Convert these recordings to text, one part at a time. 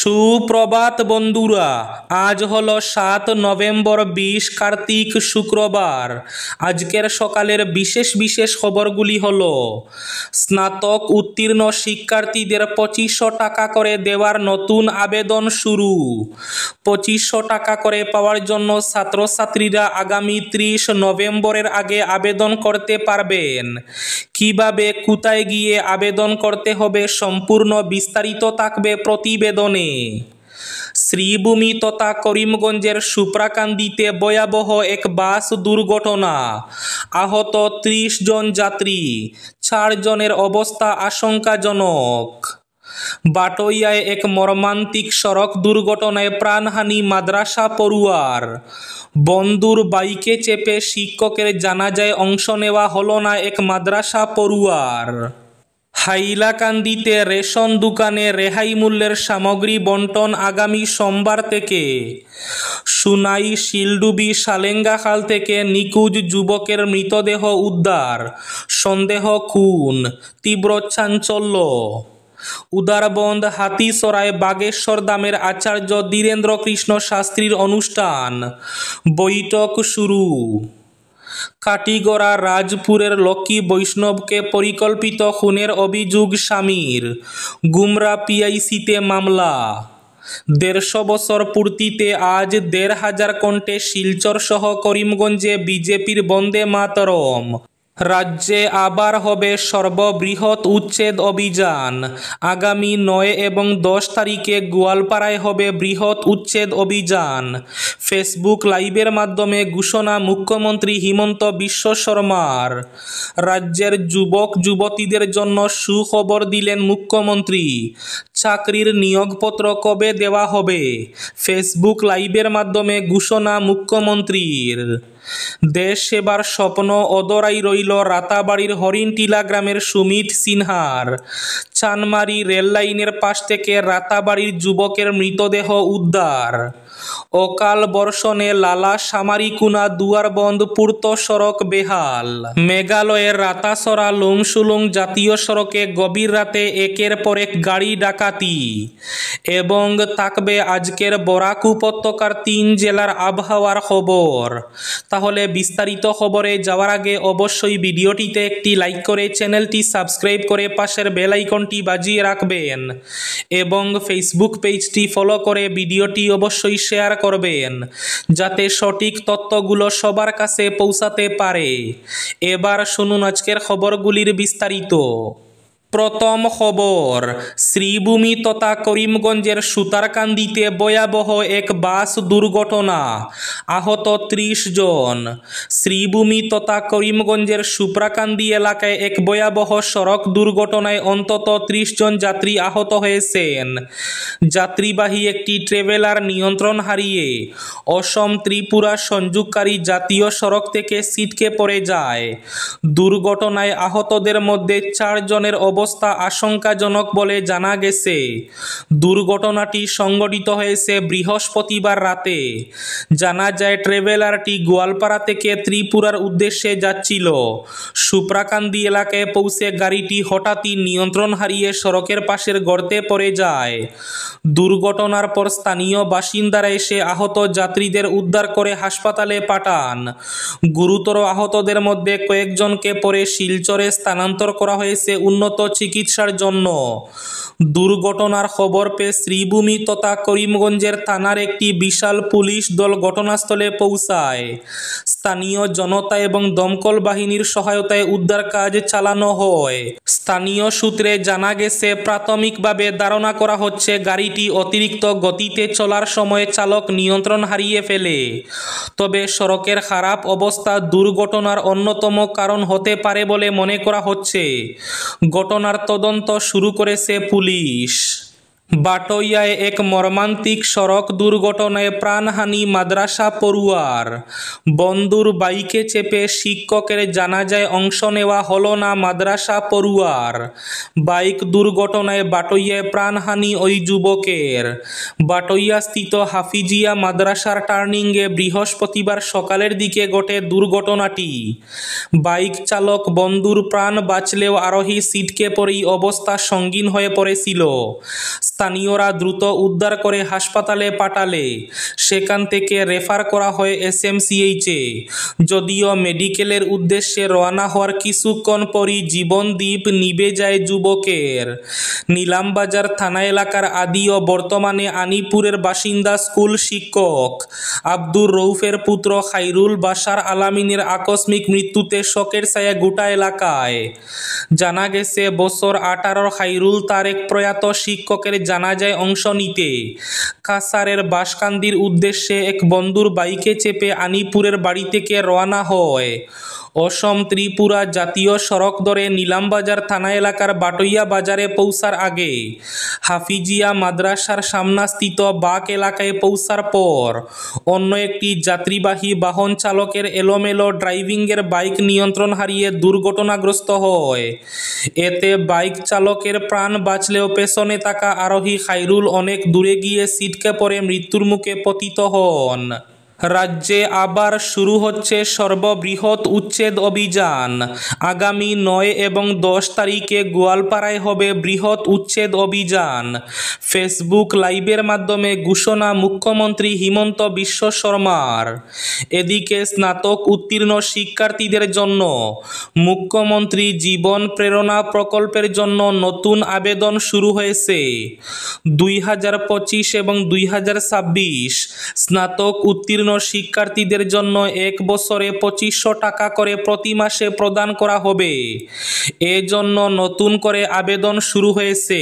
সুপ্রভাত বন্ধুরা, আজ হলো 7 নভেম্বর 20 কার্তিক শুক্রবার। আজকের সকালের বিশেষ বিশেষ খবরগুলি হলো: স্নাতক উত্তীর্ণ শিক্ষার্থীদের 2500 টাকা করে দেওয়ার নতুন আবেদন শুরু। 2500 টাকা করে পাওয়ার জন্য ছাত্রছাত্রীরা আগামী 30 নভেম্বরের আগে আবেদন করতে পারবেন। কিভাবে, কোথায় গিয়ে আবেদন করতে হবে, সম্পূর্ণ বিস্তারিত থাকবে প্রতিবেদনে। শ্রীভূমি তথা করিমগঞ্জের সুপ্রাকান্দিতে ভয়াবহ এক বাস দুর্ঘটনা, আহত 30 জন যাত্রী, 4 জনের অবস্থা আশঙ্কাজনক। বাটইয়ায় এক মর্মান্তিক সড়ক দুর্ঘটনায় প্রাণহানি মাদ্রাসা পড়ুয়ার। বন্ধুর বাইকে চেপে শিক্ষকের জানাজায় অংশ নেওয়া হলো না এক মাদ্রাসা পড়ুয়ার। হাইলাকান্দিতে রেশন দোকানে রেহাই মূল্যের সামগ্রী বণ্টন আগামী সোমবার থেকে। সুনাই শিলডুবি সালেঙ্গা খাল থেকে নিখোঁজ যুবকের মৃতদেহ উদ্ধার, সন্দেহ খুন, তীব্র চাঞ্চল্য। উদারবন্দ হাতিসরায় বাগেশ্বর ধামের আচার্য ধীরেন্দ্র কৃষ্ণ শাস্ত্রীর অনুষ্ঠান, বৈঠক শুরু। কাটিগড়া রাজপুরের লক্ষ্মী বৈষ্ণবকে পরিকল্পিত খুনের অভিযোগ স্বামীর, গুমরা পিআইসিতে মামলা। 150 বছর পূর্তিতে আজ 1500 কণ্ঠে শিলচর সহ করিমগঞ্জে বিজেপির বন্দে মাতরম। রাজ্যে আবার হবে সর্ববৃহৎ উচ্ছেদ অভিযান। আগামী 9 এবং 10 তারিখে গোয়ালপাড়ায় হবে বৃহৎ উচ্ছেদ অভিযান। ফেসবুক লাইভের মাধ্যমে ঘোষণা মুখ্যমন্ত্রী হিমন্ত বিশ্ব শর্মার। রাজ্যের যুবক যুবতীদের জন্য সুখবর দিলেন মুখ্যমন্ত্রী। চাকরির নিয়োগপত্র কবে দেওয়া হবে? ফেসবুক লাইভের মাধ্যমে ঘোষণা মুখ্যমন্ত্রীর। দেশ সেবার স্বপ্ন অধরাই রইল রাতাবাড়ির হরিণটিলা গ্রামের সুমিত সিনহার। চানমারি রেললাইনের পাশ থেকে রাতাবাড়ির যুবকের মৃতদেহ উদ্ধার। অকাল বর্ষণে লালা সামারিকুনা দুয়ারবন্দ পূর্ত সড়ক বেহাল। মেঘালয়ের রাতাসরা লুংসুলুং জাতীয় সড়কে গভীর রাতে একের পর এক গাড়ি ডাকাতি। এবং থাকবে আজকের বরাক উপত্যকার 3 জেলার আবহাওয়ার খবর। তাহলে বিস্তারিত খবরে যাওয়ার আগে অবশ্যই ভিডিওটিতে একটি লাইক করে চ্যানেলটি সাবস্ক্রাইব করে পাশের বেল আইকনটি বাজিয়ে রাখবেন এবং ফেসবুক পেজটি ফলো করে ভিডিওটি অবশ্যই শেয়ার করবেন যাতে সঠিক তথ্যগুলো সবার কাছে পৌঁছাতে পারে। এবার শুনুন আজকের খবরগুলির বিস্তারিত। প্রথম খবর, শ্রীভূমি তথা করিমগঞ্জের সুতারকান্দিতে ভয়াবহ এক বাস দুর্ঘটনা, আহত 30 জন। শ্রীভূমি তথা করিমগঞ্জের সুপ্রাকান্দি এলাকায় এক ভয়াবহ সড়ক দুর্ঘটনায় অন্তত 30 জন যাত্রী আহত হয়েছেন। যাত্রীবাহী একটি ট্রেভেলার নিয়ন্ত্রণ হারিয়ে অসম ত্রিপুরা সংযোগকারী জাতীয় সড়ক থেকে ছিটকে পড়ে যায়। দুর্ঘটনায় আহতদের মধ্যে 4 জনের অবস্থা আশঙ্কাজনক বলে জানা গেছে। দুর্ঘটনাটি সংঘটিত হয়েছে বৃহস্পতিবার রাতে। জানা যায় ট্রেভেলারটি গোয়ালপাড়া থেকে ত্রিপুরার উদ্দেশ্যে যাচ্ছিল। সুপ্রাকান্দি এলাকায় পৌঁছে গাড়িটি হঠাৎই নিয়ন্ত্রণ হারিয়ে সড়কের পাশের গর্তে পড়ে যায়। দুর্ঘটনার পর স্থানীয় বাসিন্দারা এসে আহত যাত্রীদের উদ্ধার করে হাসপাতালে পাঠান। গুরুতর আহতদের মধ্যে কয়েকজনকে পরে শিলচরে স্থানান্তর করা হয়েছে উন্নত চিকিৎসার জন্য। দুর্ঘটনার খবর পেয়ে শ্রীভূমি তথা করিমগঞ্জের থানার একটি বিশাল পুলিশ দল ঘটনাস্থলে পৌঁছায়। স্থানীয় জনতা এবং দমকল বাহিনীর সহায়তায় উদ্ধার কাজ চালানো হয়। স্থানীয় সূত্রে জানা গেছে, প্রাথমিকভাবে ধারণা করা হচ্ছে গাড়িটি অতিরিক্ত গতিতে চলার সময় চালক নিয়ন্ত্রণ হারিয়ে ফেলে। তবে সড়কের খারাপ অবস্থা দুর্ঘটনার অন্যতম কারণ হতে পারে বলে মনে করা হচ্ছে। ঘটনার তদন্ত শুরু করেছে পুলিশ। বাটইয়ায় এক মর্মান্তিক সড়ক দুর্ঘটনায় প্রাণহানি মাদ্রাসা পড়ুয়ার। বন্ধুর বাইকে চেপে শিক্ষকের জানাজায় অংশ নেওয়া হলো না মাদ্রাসা পড়ুয়ার। বাইক দুর্ঘটনায় বাটইয়ায় প্রাণহানি ওই যুবকের। বাটইয়াস্থিত হাফিজিয়া মাদ্রাসার টার্নিংয়ে বৃহস্পতিবার সকালের দিকে ঘটে দুর্ঘটনাটি। বাইক চালক বন্ধুর প্রাণ বাঁচলেও আরোহী সিটকে পরেই অবস্থা সঙ্গীন হয়ে পড়েছিল। স্থানীয়রা দ্রুত উদ্ধার করে হাসপাতালে পাঠালে সেখান থেকে রেফার করা হয় SMCH-এ। যদিও মেডিকেলের উদ্দেশ্যে রওনা হওয়ার কিছুক্ষণ পরই জীবনদীপ নিভে যায় যুবকের। নিলামবাজার থানা এলাকার আদি ও বর্তমানে আনিপুরের বাসিন্দা স্কুল শিক্ষক আব্দুর রউফের পুত্র খাইরুল বাশার আলামিনের আকস্মিক মৃত্যুতে শোকের ছায়া গোটা এলাকায়। জানা গেছে, বছর 18 খাইরুল তার এক প্রয়াত শিক্ষকের জানাজায় অংশ নিতে কাছাড়ের বাঁশকান্দির উদ্দেশ্যে এক বন্ধুর বাইকে চেপে আনিপুরের বাড়ি থেকে রওনা হয়। অসম ত্রিপুরা জাতীয় সড়ক ধরে নিলামবাজার থানা এলাকার বাটইয়া বাজারে পৌঁছার আগে হাফিজিয়া মাদ্রাসার সামনাস্থিত বাক এলাকায় পৌঁছার পর অন্য একটি যাত্রীবাহী বাহন চালকের এলোমেলো ড্রাইভিংয়ের বাইক নিয়ন্ত্রণ হারিয়ে দুর্ঘটনাগ্রস্ত হয়। এতে বাইক চালকের প্রাণ বাঁচলেও পেছনে থাকা আরোহী খাইরুল অনেক দূরে গিয়ে ছিটকে পড়ে মৃত্যুর মুখে পতিত হন। রাজ্যে আবার শুরু হচ্ছে সর্ববৃহৎ উচ্ছেদ অভিযান। আগামী 9 এবং 10 তারিখে গোয়ালপাড়ায় হবে বৃহৎ উচ্ছেদ অভিযান। ফেসবুক লাইভের মাধ্যমে ঘোষণা মুখ্যমন্ত্রী হিমন্ত বিশ্ব শর্মার। এদিকে স্নাতক উত্তীর্ণ শিক্ষার্থীদের জন্য মুখ্যমন্ত্রী জীবন প্রেরণা প্রকল্পের জন্য নতুন আবেদন শুরু হয়েছে। 2025 এবং 2026 স্নাতক উত্তীর্ণ শিক্ষার্থীদের জন্য এক বছরে 2500 টাকা করে প্রতি মাসে প্রদান করা হবে। এজন্য নতুন করে আবেদন শুরু হয়েছে।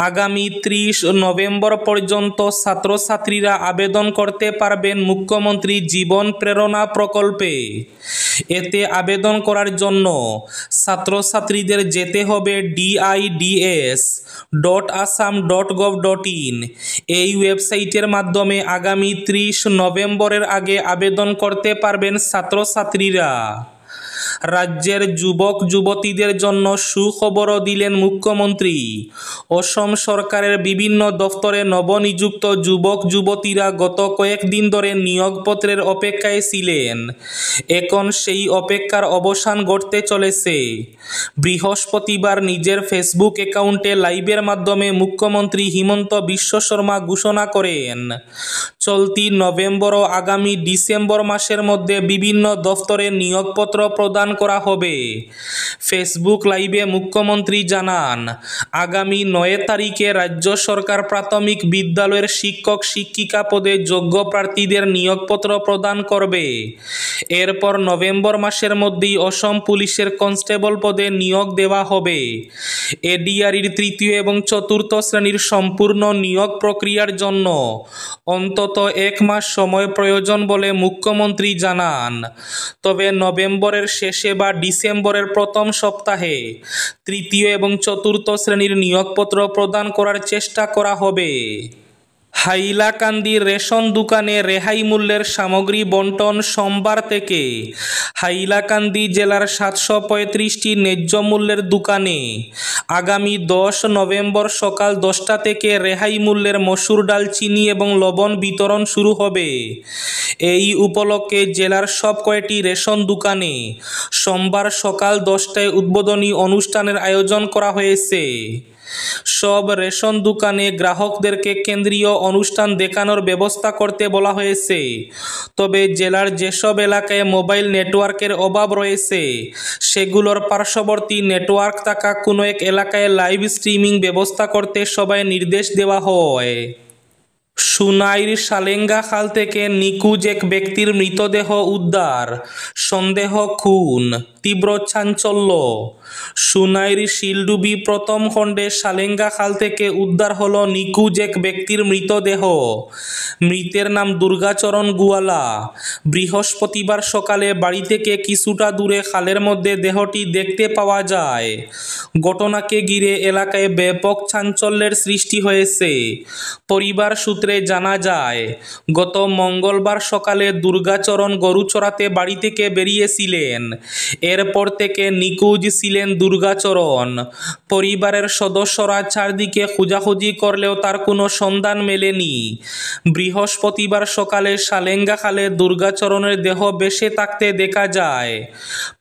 আগামী 30 নভেম্বর পর্যন্ত ছাত্রছাত্রীরা আবেদন করতে পারবেন মুখ্যমন্ত্রী জীবন প্রেরণা প্রকল্পে। এতে আবেদন করার জন্য ছাত্রছাত্রীদের যেতে হবে dids.assam.gov.in এই ওয়েবসাইটের মাধ্যমে আগামী 30 নভেম্বরের আগে আবেদন করতে পারবেন ছাত্রছাত্রীরা। রাজ্যের যুবক যুবতীদের জন্য সুখবরও দিলেন মুখ্যমন্ত্রী। অসম সরকারের বিভিন্ন দফতরে নবনিযুক্ত যুবক যুবতীরা গত কয়েকদিন ধরে নিয়োগপত্রের অপেক্ষায় ছিলেন। এখন সেই অপেক্ষার অবসান ঘটতে চলেছে। বৃহস্পতিবার নিজের ফেসবুক অ্যাকাউন্টে লাইভের মাধ্যমে মুখ্যমন্ত্রী হিমন্ত বিশ্ব শর্মা ঘোষণা করেন, চলতি নভেম্বর ও আগামী ডিসেম্বর মাসের মধ্যে বিভিন্ন দফতরে নিয়োগপত্র প্রদান করা হবে। ফেসবুক লাইভে মুখ্যমন্ত্রী জানান, আগামী 9 তারিখে রাজ্য সরকার প্রাথমিক বিদ্যালয়ের শিক্ষক শিক্ষিকা পদে যোগ্য প্রার্থীদের নিয়োগপত্র প্রদান করবে। এরপর নভেম্বর মাসের মধ্যেই অসম পুলিশের কনস্টেবল পদে নিয়োগ দেওয়া হবে। এডিআরির 3য় এবং 4র্থ শ্রেণীর সম্পূর্ণ নিয়োগ প্রক্রিয়ার জন্য অন্তত 1 মাস সময় প্রয়োজন বলে মুখ্যমন্ত্রী জানান। তবে নভেম্বরের শেষে বা ডিসেম্বরের প্রথম সপ্তাহে 3য় এবং 4র্থ শ্রেণীর নিয়োগপত্র প্রদান করার চেষ্টা করা হবে। হাইলাকান্দি রেশন দোকানে রেহাই মূল্যের সামগ্রী বণ্টন সোমবার থেকে। হাইলাকান্দি জেলার 735টি ন্যায্য মূল্যের দোকানে আগামী 10 নভেম্বর সকাল 10টা থেকে রেহাই মূল্যের মসুর ডাল, চিনি এবং লবণ বিতরণ শুরু হবে। এই উপলক্ষে জেলার সব কয়টি রেশন দোকানে সোমবার সকাল 10টায় উদ্বোধনী অনুষ্ঠানের আয়োজন করা হয়েছে। সব রেশন দোকানে গ্রাহকদেরকে কেন্দ্রীয় অনুষ্ঠান দেখানোর ব্যবস্থা করতে বলা হয়েছে। তবে জেলার যেসব এলাকায় মোবাইল নেটওয়ার্কের অভাব রয়েছে সেগুলোর পার্শ্ববর্তী নেটওয়ার্ক থাকা কোনো এক এলাকায় লাইভ স্ট্রিমিং ব্যবস্থা করতে সবাই নির্দেশ দেওয়া হয়। সুনাইর সালেঙ্গা খাল থেকে নিখোঁজ এক ব্যক্তির মৃতদেহ উদ্ধার, সন্দেহ খুন, তীব্র চাঞ্চল্য। সুনাইর শিলডুবি প্রথম খণ্ডে সালেঙ্গা খাল থেকে উদ্ধার হলো নিখোঁজ এক ব্যক্তির মৃতদেহ। মৃতের নাম দুর্গাচরণ গুয়ালা। বৃহস্পতিবার সকালে বাড়ি থেকে কিছুটা দূরে খালের মধ্যে দেহটি দেখতে পাওয়া যায়। ঘটনাকে ঘিরে এলাকায় ব্যাপক চাঞ্চল্যের সৃষ্টি হয়েছে। পরিবার সূত্রে সূত্রে জানা যায়, গত মঙ্গলবার সকালে দুর্গাচরণ গরু চড়াতে বাড়ি থেকে বেরিয়েছিলেন। এরপর থেকে নিখোঁজ ছিলেন দুর্গাচরণ। পরিবারের সদস্যরা চারদিকে খোঁজাখুঁজি করলেও তার কোনো সন্ধান মেলেনি। বৃহস্পতিবার সকালে সালেঙ্গা খালে দুর্গাচরণের দেহ ভেসে থাকতে দেখা যায়।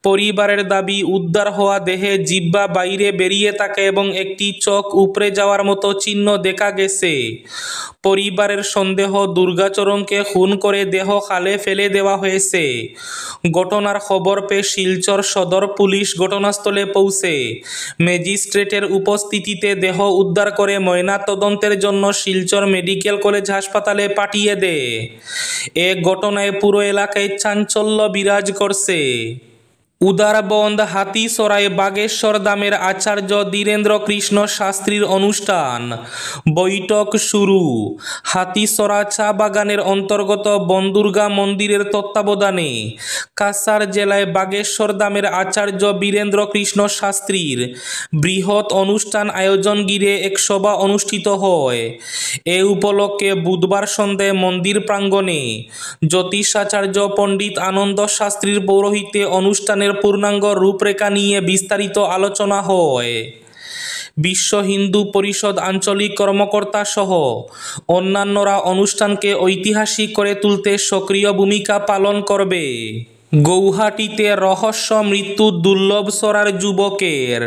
পরিবারের দাবি, উদ্ধার হওয়া দেহে জিহ্বা বাইরে বেরিয়ে থাকে এবং একটি চোখ উপড়ে যাওয়ার মতো চিহ্ন দেখা গেছে। পরিবারের সন্দেহ, দুর্গাচরণকে খুন করে দেহ খালে ফেলে দেওয়া হয়েছে। ঘটনার খবর পেয়ে শিলচর সদর পুলিশ ঘটনাস্থলে পৌঁছে ম্যাজিস্ট্রেটের উপস্থিতিতে দেহ উদ্ধার করে ময়নাতদন্তের জন্য শিলচর মেডিকেল কলেজ হাসপাতালে পাঠিয়ে দেয়। এ ঘটনায় পুরো এলাকায় চাঞ্চল্য বিরাজ করছে। উদারবন্দ হাতিসরাই বাগেশ্বর ধামের আচার্য ধীরেন্দ্র কৃষ্ণ শাস্ত্রীর অনুষ্ঠান। বৈঠক শুরু। হাতিসরা চা বাগানের অন্তর্গত বনদুর্গা মন্দিরের তত্ত্বাবধানে কাছাড় জেলায় বাগেশ্বর ধামের আচার্য বীরেন্দ্র কৃষ্ণ শাস্ত্রীর বৃহৎ অনুষ্ঠান আয়োজন ঘিরে এক সভা অনুষ্ঠিত হয়। এ উপলক্ষে বুধবার সন্ধ্যায় মন্দির প্রাঙ্গণে জ্যোতিষাচার্য পণ্ডিত আনন্দ শাস্ত্রীর পৌরোহিত্যে অনুষ্ঠানের পূর্ণাঙ্গ রূপরেখা নিয়ে বিস্তারিত আলোচনা হয়। বিশ্ব হিন্দু পরিষদ আঞ্চলিক কর্মকর্তা সহ অন্যান্যরা অনুষ্ঠানকে ঐতিহাসিক করে তুলতে সক্রিয় ভূমিকা পালন করবে। গৌহাটিতে রহস্য মৃত্যু দুর্লভ সরার যুবকের।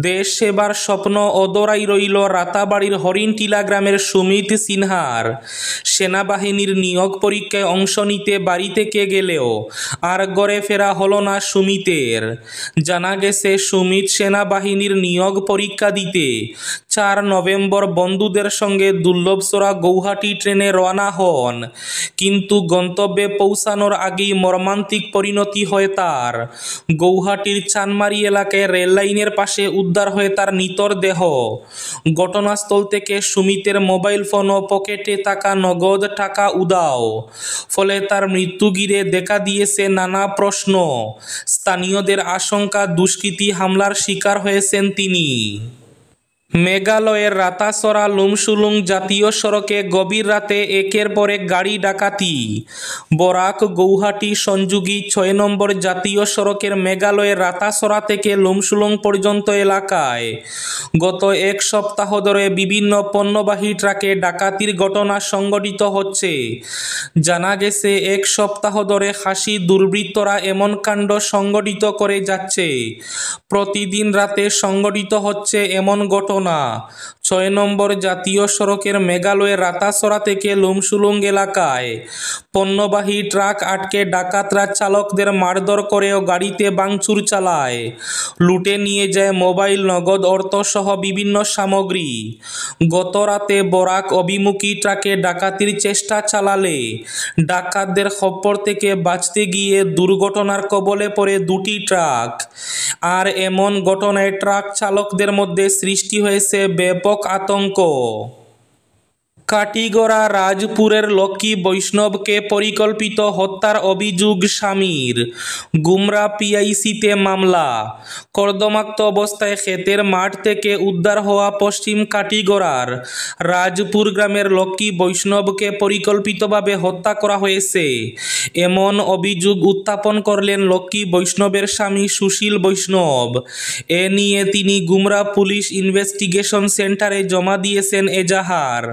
দেশ সেবার স্বপ্ন অধরাই রইল রাতাবাড়ির হরিণটিলা গ্রামের সুমিত সিনহার। সেনাবাহিনীর নিয়োগ পরীক্ষায় অংশ নিতে বাড়ি থেকে গেলেও আর ঘরে ফেরা হলো না সুমিতের। জানা গেছে, সুমিত সেনাবাহিনীর নিয়োগ পরীক্ষা দিতে 4 নভেম্বর বন্ধুদের সঙ্গে দুর্লভসরা গৌহাটি ট্রেনে রওনা হন, কিন্তু গন্তব্যে পৌঁছানোর আগেই মর্মান্তিক পরিণতি হয় তার। গৌহাটির চানমারি এলাকায় রেললাইনের পাশে উদ্ধার হয় তার নিথর দেহ। ঘটনাস্থল থেকে সুমিতের মোবাইল ফোন ও পকেটে থাকা নগদ টাকা উধাও। ফলে তার মৃত্যু ঘিরে দেখা দিয়েছে নানা প্রশ্ন। স্থানীয়দের আশঙ্কা, দুষ্কৃতী হামলার শিকার হয়েছেন তিনি। মেঘালয়ের রাতাসরা লুমসুলুং জাতীয় সড়কে গভীর রাতে একের পর এক গাড়ি ডাকাতি। বরাক গৌহাটি সংযোগী 6 নম্বর জাতীয় সড়কের মেঘালয়ের রাতাসরা থেকে লুমসুলুং পর্যন্ত এলাকায় গত এক সপ্তাহ ধরে বিভিন্ন পণ্যবাহী ট্রাকে ডাকাতির ঘটনা সংঘটিত হচ্ছে। জানা গেছে, এক সপ্তাহ ধরে খাসি দুর্বৃত্তরা এমন কাণ্ড সংঘটিত করে যাচ্ছে। প্রতিদিন রাতে সংঘটিত হচ্ছে এমন ঘটনা। 6 নম্বর জাতীয় সড়কের মেঘালয়ের রাতাসরা থেকে লুমসুলুং এলাকায় পণ্যবাহী ট্রাক আটকে ডাকাতরা চালকদের মারধর করেও গাড়িতে ভাঙচুর চালায়। লুটে নিয়ে যায় মোবাইল, নগদ অর্থ সহ বিভিন্ন সামগ্রী। গত রাতে বরাক অভিমুখী ট্রাকে ডাকাতির চেষ্টা চালালে ডাকাতদের খপ্পর থেকে বাঁচতে গিয়ে দুর্ঘটনার কবলে পড়ে 2টি ট্রাক। আর এমন ঘটনায় ট্রাক চালকদের মধ্যে সৃষ্টি হয়েছে ব্যাপক আতঙ্ক। কাটিগড়া রাজপুরের লক্ষ্মী বৈষ্ণবকে পরিকল্পিত হত্যার অভিযোগ স্বামীর। গুমরা পিআইসিতে মামলা। কর্দমাক্ত অবস্থায় ক্ষেতের মাঠ থেকে উদ্ধার হওয়া পশ্চিম কাটিগড়ার রাজপুর গ্রামের লক্ষ্মী বৈষ্ণবকে পরিকল্পিতভাবে হত্যা করা হয়েছে, এমন অভিযোগ উত্থাপন করলেন লক্ষ্মী বৈষ্ণবের স্বামী সুশীল বৈষ্ণব। এ নিয়ে তিনি গুমরা পুলিশ ইনভেস্টিগেশন সেন্টারে জমা দিয়েছেন এজাহার।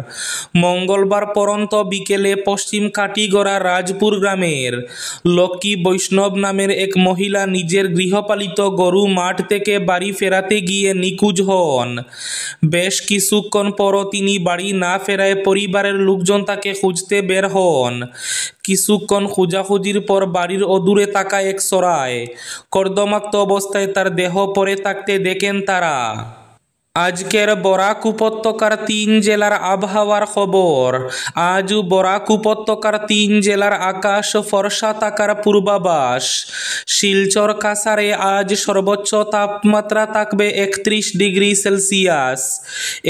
মঙ্গলবার পরন্ত বিকেলে পশ্চিম কাটিগড়া রাজপুর গ্রামের লক্ষ্মী বৈষ্ণব নামের এক মহিলা নিজের গৃহপালিত গরু মাঠ থেকে বাড়ি ফেরাতে গিয়ে নিখোঁজ হন। বেশ কিছুক্ষণ পরও তিনি বাড়ি না ফেরায় পরিবারের লোকজন তাকে খুঁজতে বের হন। কিছুক্ষণ খোঁজাখুঁজির পর বাড়ির অদূরে থাকা এক সরায় কর্দমাক্ত অবস্থায় তার দেহ পড়ে থাকতে দেখেন তারা। আজকের বরাক উপত্যকার 3 জেলার আবহাওয়ার খবর। আজ বরাক উপত্যকার 3 জেলার আকাশ ফর্সা থাকার পূর্বাভাস। শিলচর কাছাড়ে আজ সর্বোচ্চ তাপমাত্রা থাকবে 31 ডিগ্রি সেলসিয়াস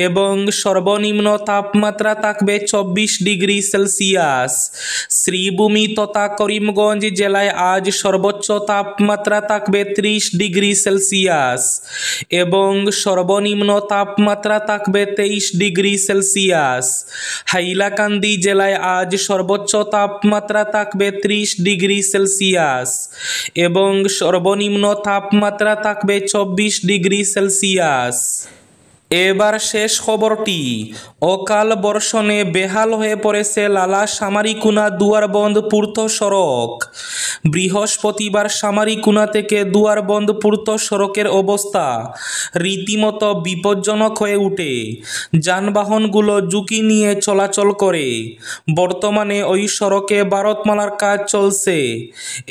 এবং সর্বনিম্ন তাপমাত্রা থাকবে 24 ডিগ্রি সেলসিয়াস। শ্রীভূমি তথা করিমগঞ্জ জেলায় আজ সর্বোচ্চ তাপমাত্রা থাকবে 30 ডিগ্রি সেলসিয়াস এবং সর্বনিম্ন তাপমাত্রা থাকবে 23 ডিগ্রি সেলসিয়াস। হাইলাকান্দি জেলায় আজ সর্বোচ্চ তাপমাত্রা থাকবে 30 ডিগ্রি সেলসিয়াস এবং সর্বনিম্ন তাপমাত্রা থাকবে 24 ডিগ্রি সেলসিয়াস। এবার শেষ খবরটি। অকাল বর্ষণে বেহাল হয়ে পড়েছে লালা সামারিকুনা দুয়ারবন্দ পূর্ত সড়ক। বৃহস্পতিবার সামারিকুনা থেকে দুয়ারবন্দ পূর্ত সড়কের অবস্থা রীতিমতো বিপজ্জনক হয়ে ওঠে। যানবাহনগুলো ঝুঁকি নিয়ে চলাচল করে। বর্তমানে ওই সড়কে ভারতমালার কাজ চলছে।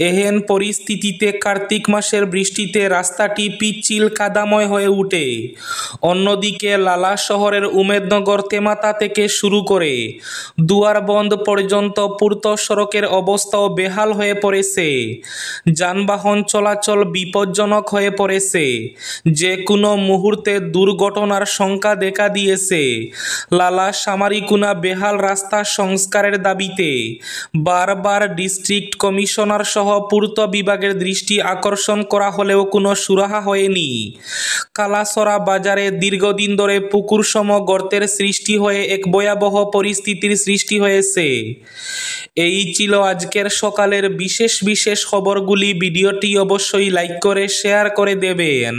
এহেন পরিস্থিতিতে কার্তিক মাসের বৃষ্টিতে রাস্তাটি পিচ্ছিল কাদাময় হয়ে ওঠে। অন্যদিকে লালা শহরের উমেদনগর তেমাতা থেকে শুরু করে দুয়ারবন্দ পর্যন্ত পূর্ত সড়কের অবস্থাও বেহাল হয়ে পড়েছে। যানবাহন চলাচল বিপজ্জনক হয়ে পড়েছে। যে কোনো মুহূর্তে দুর্ঘটনার শঙ্কা দেখা দিয়েছে। লালা সামারিকুনা বেহাল রাস্তা সংস্কারের দাবিতে বারবার ডিস্ট্রিক্ট কমিশনার সহ পূর্ত বিভাগের দৃষ্টি আকর্ষণ করা হলেও কোনো সুরাহা হয়নি। কালাসরা বাজারে দীর্ঘদিন ধরে পুকুরসম গর্তের সৃষ্টি হয়ে এক ভয়াবহ পরিস্থিতির সৃষ্টি হয়েছে। এই ছিল আজকের সকালের বিশেষ খবরগুলি। ভিডিওটি অবশ্যই লাইক করে শেয়ার করে দেবেন।